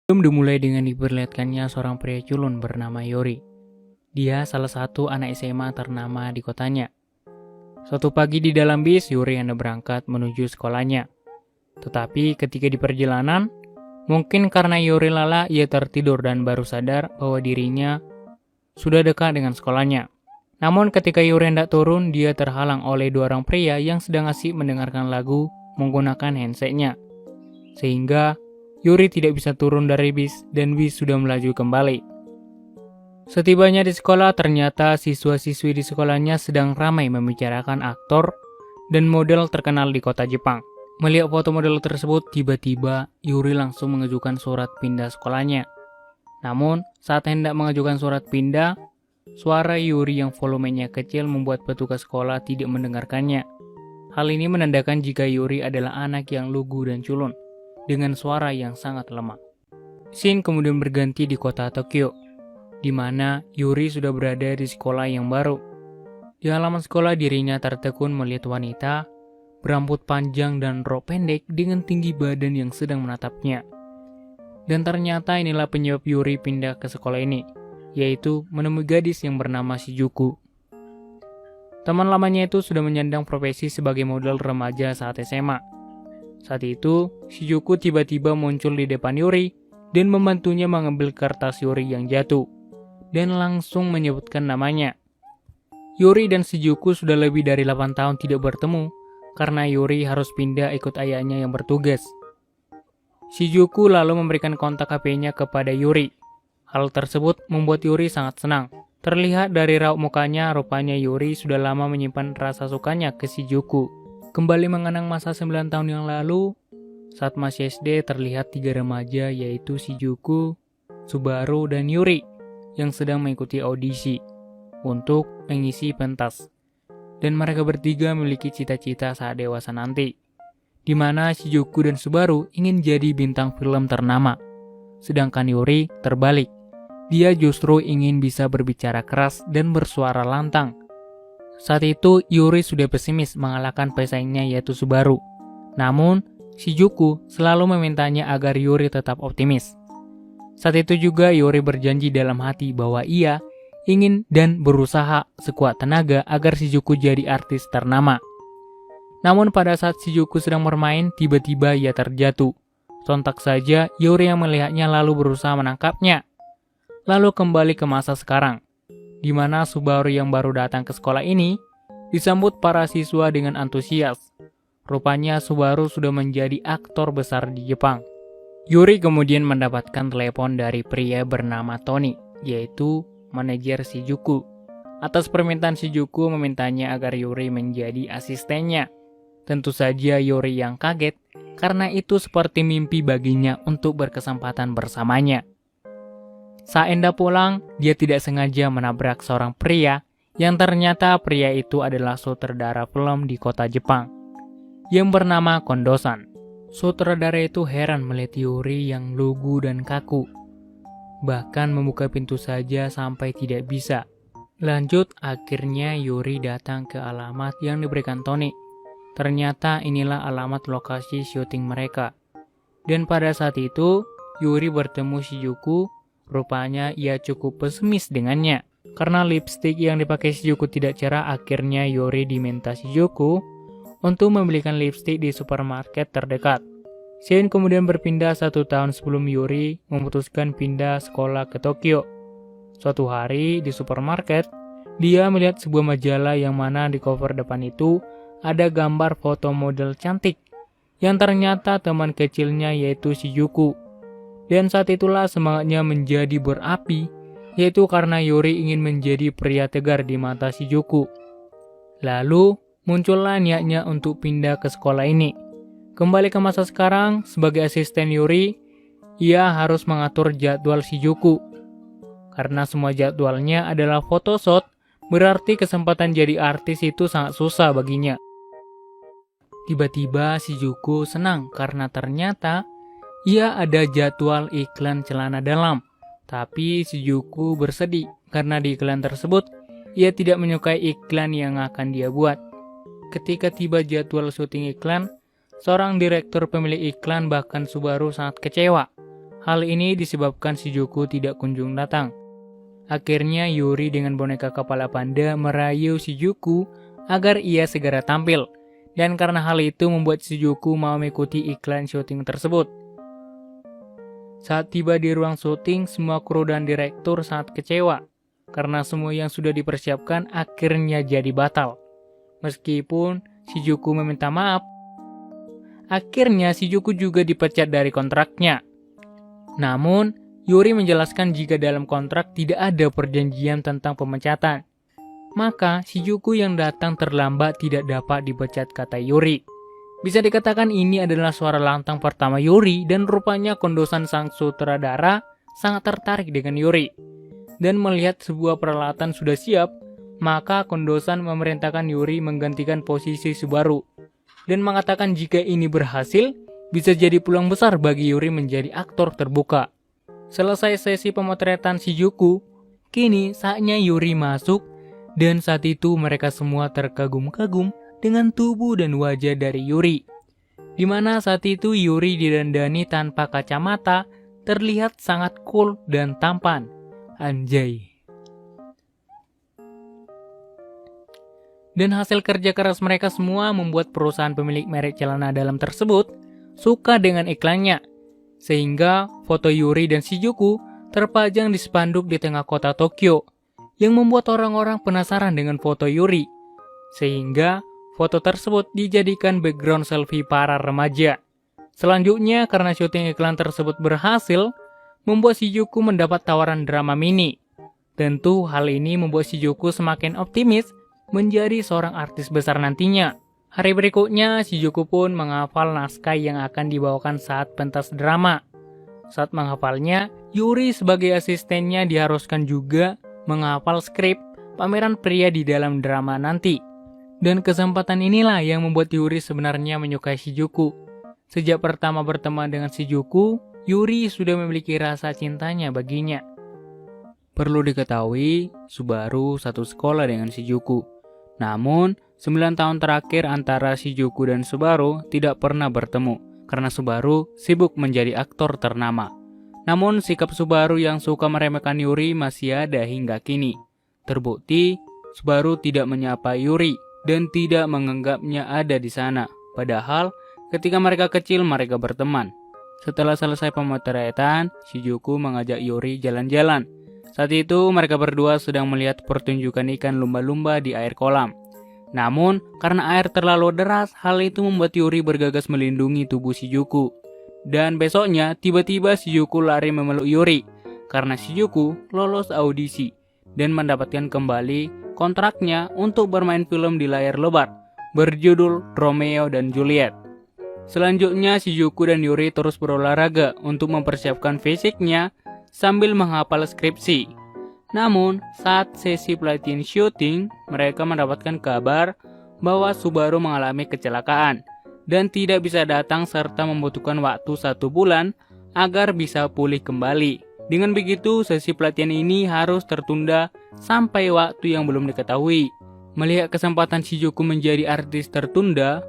Film dimulai dengan diperlihatkannya seorang pria culun bernama Yori. Dia salah satu anak SMA ternama di kotanya. Suatu pagi di dalam bis, Yori hendak berangkat menuju sekolahnya. Tetapi ketika di perjalanan, mungkin karena Yori lala, ia tertidur dan baru sadar bahwa dirinya sudah dekat dengan sekolahnya. Namun ketika Yori hendak turun, dia terhalang oleh dua orang pria yang sedang asik mendengarkan lagu menggunakan handsetnya. Sehingga Yori tidak bisa turun dari bis dan bis sudah melaju kembali. Setibanya di sekolah, ternyata siswa-siswi di sekolahnya sedang ramai membicarakan aktor dan model terkenal di kota Jepang. Melihat foto model tersebut, tiba-tiba Yuri langsung mengajukan surat pindah sekolahnya. Namun, saat hendak mengajukan surat pindah, suara Yuri yang volumenya kecil membuat petugas sekolah tidak mendengarkannya. Hal ini menandakan jika Yuri adalah anak yang lugu dan culun, dengan suara yang sangat lemah. Scene kemudian berganti di kota Tokyo, di mana Yuri sudah berada di sekolah yang baru. Di halaman sekolah, dirinya tertekun melihat wanita berambut panjang dan rok pendek dengan tinggi badan yang sedang menatapnya. Dan ternyata inilah penyebab Yuri pindah ke sekolah ini, yaitu menemui gadis yang bernama Shizuku. Teman lamanya itu sudah menyandang profesi sebagai model remaja saat SMA. Saat itu, Shizuku tiba-tiba muncul di depan Yuri dan membantunya mengambil kertas Yuri yang jatuh, dan langsung menyebutkan namanya. Yuri dan Shizuku sudah lebih dari 8 tahun tidak bertemu, karena Yuri harus pindah ikut ayahnya yang bertugas. Shizuku lalu memberikan kontak HP-nya kepada Yuri. Hal tersebut membuat Yuri sangat senang. Terlihat dari raut mukanya, rupanya Yuri sudah lama menyimpan rasa sukanya ke Shizuku. Kembali mengenang masa 9 tahun yang lalu, saat masih SD, terlihat 3 remaja yaitu Shizuku, Subaru, dan Yuri yang sedang mengikuti audisi untuk mengisi pentas. Dan mereka bertiga memiliki cita-cita saat dewasa nanti, di mana Shizuku dan Subaru ingin jadi bintang film ternama. Sedangkan Yuri terbalik, dia justru ingin bisa berbicara keras dan bersuara lantang. Saat itu Yuri sudah pesimis mengalahkan pesaingnya yaitu Subaru. Namun Shizuku selalu memintanya agar Yuri tetap optimis. Saat itu juga Yuri berjanji dalam hati bahwa ia ingin dan berusaha sekuat tenaga agar Shizuku jadi artis ternama. Namun pada saat Shizuku sedang bermain, tiba-tiba ia terjatuh. Sontak saja Yuri yang melihatnya lalu berusaha menangkapnya. Lalu kembali ke masa sekarang, di mana Subaru yang baru datang ke sekolah ini disambut para siswa dengan antusias. Rupanya Subaru sudah menjadi aktor besar di Jepang. Yuri kemudian mendapatkan telepon dari pria bernama Tony, yaitu manajer Shizuku. Atas permintaan Shizuku memintanya agar Yuri menjadi asistennya. Tentu saja Yuri yang kaget, karena itu seperti mimpi baginya untuk berkesempatan bersamanya. Saat hendak pulang, dia tidak sengaja menabrak seorang pria yang ternyata pria itu adalah sutradara film di kota Jepang yang bernama Kondo-san. Sutradara itu heran melihat Yuri yang lugu dan kaku, bahkan membuka pintu saja sampai tidak bisa. Lanjut, akhirnya Yuri datang ke alamat yang diberikan Tony. Ternyata inilah alamat lokasi syuting mereka. Dan pada saat itu, Yuri bertemu Shizuku. Rupanya ia cukup pesimis dengannya. Karena lipstik yang dipakai Shizuku tidak cerah, akhirnya Yuri diminta Shizuku untuk membelikan lipstik di supermarket terdekat. Scene kemudian berpindah 1 tahun sebelum Yuri memutuskan pindah sekolah ke Tokyo. Suatu hari di supermarket, dia melihat sebuah majalah yang mana di cover depan itu ada gambar foto model cantik yang ternyata teman kecilnya yaitu Shizuku. Dan saat itulah semangatnya menjadi berapi, yaitu karena Yuri ingin menjadi pria tegar di mata Shizuku. Lalu muncullah niatnya untuk pindah ke sekolah ini. Kembali ke masa sekarang, sebagai asisten Yuri, ia harus mengatur jadwal Shizuku. Karena semua jadwalnya adalah photoshoot, berarti kesempatan jadi artis itu sangat susah baginya. Tiba-tiba Shizuku senang karena ternyata ia ada jadwal iklan celana dalam. Tapi Shizuku bersedih karena di iklan tersebut ia tidak menyukai iklan yang akan dia buat. Ketika tiba jadwal syuting iklan, seorang direktur pemilik iklan bahkan Subaru sangat kecewa. Hal ini disebabkan Shizuku tidak kunjung datang. Akhirnya Yuri dengan boneka kepala panda merayu Shizuku agar ia segera tampil. Dan karena hal itu membuat Shizuku mau mengikuti iklan syuting tersebut. Saat tiba di ruang syuting, semua kru dan direktur sangat kecewa. Karena semua yang sudah dipersiapkan akhirnya jadi batal. Meskipun Shizuku meminta maaf, akhirnya Shizuku juga dipecat dari kontraknya. Namun, Yuri menjelaskan jika dalam kontrak tidak ada perjanjian tentang pemecatan. Maka, Shizuku yang datang terlambat tidak dapat dipecat, kata Yuri. Bisa dikatakan ini adalah suara lantang pertama Yuri dan rupanya Kondo-san sang sutradara sangat tertarik dengan Yuri. Dan melihat sebuah peralatan sudah siap, maka Kondo-san memerintahkan Yuri menggantikan posisi Subaru. Dan mengatakan jika ini berhasil, bisa jadi peluang besar bagi Yuri menjadi aktor terbuka. Selesai sesi pemotretan Shizuku, kini saatnya Yuri masuk dan saat itu mereka semua terkagum-kagum dengan tubuh dan wajah dari Yuri. Di mana saat itu Yuri didandani tanpa kacamata, terlihat sangat cool dan tampan. Anjay. Dan hasil kerja keras mereka semua membuat perusahaan pemilik merek celana dalam tersebut suka dengan iklannya. Sehingga foto Yuri dan Shizuku terpajang di spanduk di tengah kota Tokyo yang membuat orang-orang penasaran dengan foto Yuri. Sehingga foto tersebut dijadikan background selfie para remaja. Selanjutnya karena syuting iklan tersebut berhasil, membuat Shizuku mendapat tawaran drama mini. Tentu hal ini membuat Shizuku semakin optimis menjadi seorang artis besar nantinya. Hari berikutnya, Shizuku pun menghafal naskah yang akan dibawakan saat pentas drama. Saat menghafalnya, Yuri sebagai asistennya diharuskan juga menghafal skrip pameran pria di dalam drama nanti. Dan kesempatan inilah yang membuat Yuri sebenarnya menyukai Shizuku. Sejak pertama berteman dengan Shizuku, Yuri sudah memiliki rasa cintanya baginya. Perlu diketahui, Subaru satu sekolah dengan Shizuku. Namun, 9 tahun terakhir antara Shizuku dan Subaru tidak pernah bertemu karena Subaru sibuk menjadi aktor ternama. Namun sikap Subaru yang suka meremehkan Yuri masih ada hingga kini. Terbukti, Subaru tidak menyapa Yuri dan tidak menganggapnya ada di sana. Padahal ketika mereka kecil mereka berteman. Setelah selesai pemotretan, Shizuku mengajak Yuri jalan-jalan. Saat itu mereka berdua sedang melihat pertunjukan ikan lumba-lumba di air kolam. Namun, karena air terlalu deras, hal itu membuat Yuri bergegas melindungi tubuh Shizuku. Dan besoknya, tiba-tiba Shizuku lari memeluk Yuri, karena Shizuku lolos audisi, dan mendapatkan kembali kontraknya untuk bermain film di layar lebar, berjudul Romeo dan Juliet. Selanjutnya, Shizuku dan Yuri terus berolahraga untuk mempersiapkan fisiknya sambil menghafal skripsi. Namun, saat sesi pelatihan syuting, mereka mendapatkan kabar bahwa Subaru mengalami kecelakaan dan tidak bisa datang serta membutuhkan waktu 1 bulan agar bisa pulih kembali. Dengan begitu, sesi pelatihan ini harus tertunda sampai waktu yang belum diketahui. Melihat kesempatan Shizuku menjadi artis tertunda,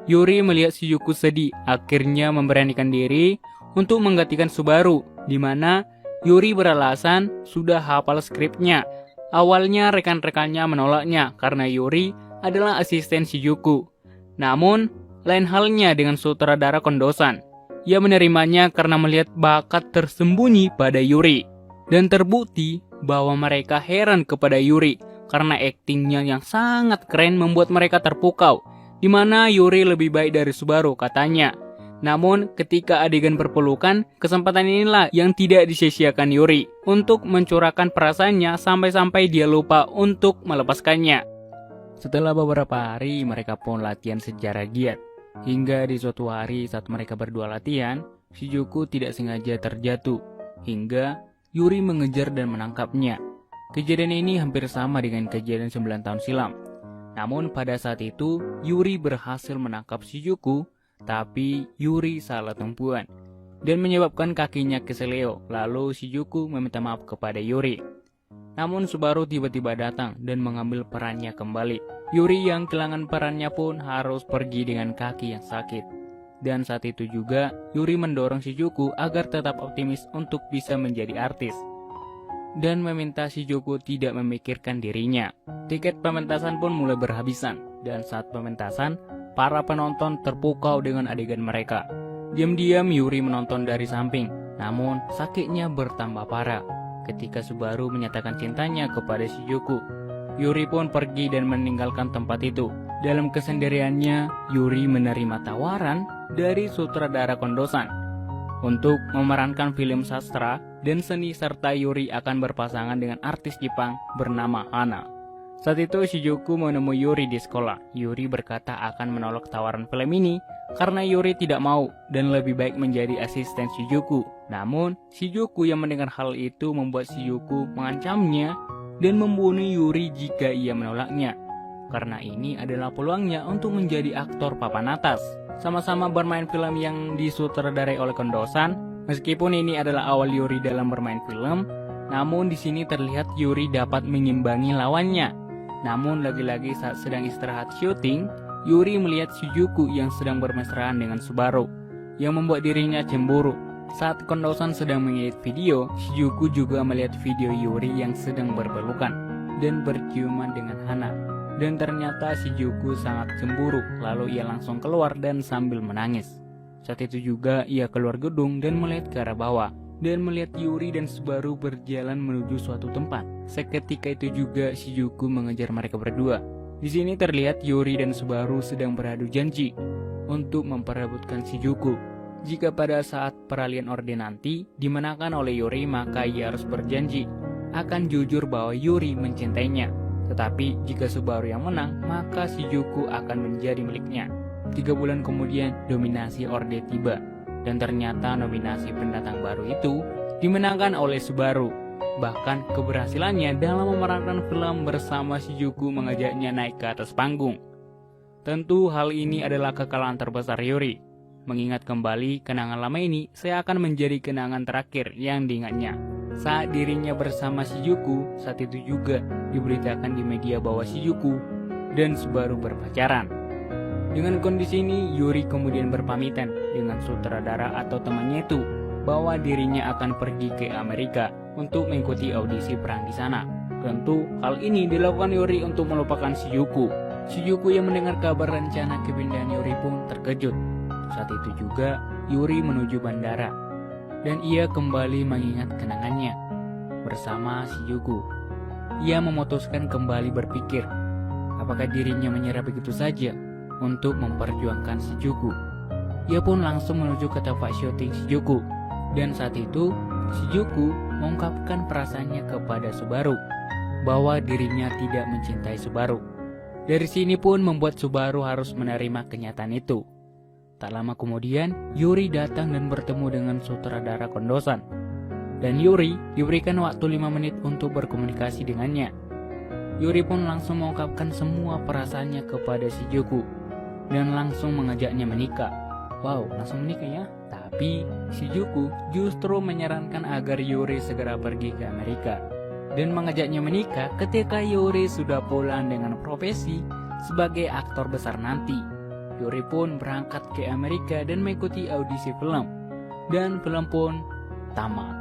Yuri melihat Shizuku sedih, akhirnya memberanikan diri untuk menggantikan Subaru, di mana Yuri beralasan sudah hafal skripnya. Awalnya rekan-rekannya menolaknya karena Yuri adalah asisten Shizuku. Namun, lain halnya dengan sutradara Kondo-san. Ia menerimanya karena melihat bakat tersembunyi pada Yuri. Dan terbukti bahwa mereka heran kepada Yuri karena aktingnya yang sangat keren membuat mereka terpukau. Di mana Yuri lebih baik dari Subaru katanya. Namun ketika adegan berpelukan, kesempatan inilah yang tidak disia-siakan Yuri untuk mencurahkan perasaannya sampai-sampai dia lupa untuk melepaskannya. Setelah beberapa hari, mereka pun latihan secara giat. Hingga di suatu hari saat mereka berdua latihan, Shizuku tidak sengaja terjatuh. Hingga Yuri mengejar dan menangkapnya. Kejadian ini hampir sama dengan kejadian 9 tahun silam. Namun pada saat itu, Yuri berhasil menangkap Shizuku, tapi Yuri salah tempuan dan menyebabkan kakinya keseleo. Lalu Shizuku meminta maaf kepada Yuri. Namun Subaru tiba-tiba datang dan mengambil perannya kembali. Yuri yang kehilangan perannya pun harus pergi dengan kaki yang sakit. Dan saat itu juga, Yuri mendorong Shizuku agar tetap optimis untuk bisa menjadi artis. Dan meminta Shizuku tidak memikirkan dirinya. Tiket pementasan pun mulai berhabisan. Dan saat pementasan, para penonton terpukau dengan adegan mereka. Diam-diam Yuri menonton dari samping. Namun, sakitnya bertambah parah ketika Subaru menyatakan cintanya kepada Shizuku. Yuri pun pergi dan meninggalkan tempat itu. Dalam kesendiriannya, Yuri menerima tawaran dari sutradara Kondosan untuk memerankan film sastra dan seni, serta Yuri akan berpasangan dengan artis Jepang bernama Hana. Saat itu Shizuku menemui Yuri di sekolah. Yuri berkata akan menolak tawaran film ini karena Yuri tidak mau dan lebih baik menjadi asisten Shizuku. Namun, Shizuku yang mendengar hal itu membuat Shizuku mengancamnya dan membunuh Yuri jika ia menolaknya. Karena ini adalah peluangnya untuk menjadi aktor papan atas. Sama-sama bermain film yang disutradarai oleh Kondosan. Meskipun ini adalah awal Yuri dalam bermain film, namun di sini terlihat Yuri dapat mengimbangi lawannya. Namun lagi-lagi saat sedang istirahat syuting, Yuri melihat Shizuku yang sedang bermesraan dengan Subaru, yang membuat dirinya cemburu. Saat Kondosan sedang mengedit video, Shizuku juga melihat video Yuri yang sedang berpelukan dan berciuman dengan Hana. Dan ternyata Shizuku sangat cemburu, lalu ia langsung keluar dan sambil menangis. Saat itu juga ia keluar gedung dan melihat ke arah bawah, dan melihat Yuri dan Subaru berjalan menuju suatu tempat. Seketika itu juga Shizuku mengejar mereka berdua. Di sini terlihat Yuri dan Subaru sedang beradu janji untuk memperebutkan Shizuku. Jika pada saat peralihan orde nanti dimenangkan oleh Yuri, maka ia harus berjanji akan jujur bahwa Yuri mencintainya. Tetapi jika Subaru yang menang, maka Shizuku akan menjadi miliknya. 3 bulan kemudian dominasi orde tiba. Dan ternyata nominasi pendatang baru itu dimenangkan oleh Subaru. Bahkan keberhasilannya dalam memerankan film bersama Shizuku mengajaknya naik ke atas panggung. Tentu hal ini adalah kekalahan terbesar Yuri. Mengingat kembali kenangan lama ini, saya akan menjadi kenangan terakhir yang diingatnya. Saat dirinya bersama Shizuku, saat itu juga diberitakan di media bahwa Shizuku dan Subaru berpacaran. Dengan kondisi ini, Yuri kemudian berpamitan dengan sutradara atau temannya itu bahwa dirinya akan pergi ke Amerika untuk mengikuti audisi peran di sana. Tentu hal ini dilakukan Yuri untuk melupakan Shizuku. Shizuku yang mendengar kabar rencana kepindahan Yuri pun terkejut. Saat itu juga Yuri menuju bandara dan ia kembali mengingat kenangannya bersama Shizuku. Ia memutuskan kembali berpikir apakah dirinya menyerah begitu saja untuk memperjuangkan Shizuku. Ia pun langsung menuju ke tempat syuting Shizuku. Dan saat itu, Shizuku mengungkapkan perasaannya kepada Subaru bahwa dirinya tidak mencintai Subaru. Dari sini pun membuat Subaru harus menerima kenyataan itu. Tak lama kemudian, Yuri datang dan bertemu dengan sutradara Kondosan. Dan Yuri diberikan waktu 5 menit untuk berkomunikasi dengannya. Yuri pun langsung mengungkapkan semua perasaannya kepada Shizuku dan langsung mengajaknya menikah. Wow, langsung menikah ya? Tapi Shizuku justru menyarankan agar Yuri segera pergi ke Amerika dan mengajaknya menikah ketika Yuri sudah pulang dengan profesi sebagai aktor besar nanti. Yuri pun berangkat ke Amerika dan mengikuti audisi film, dan film pun tamat.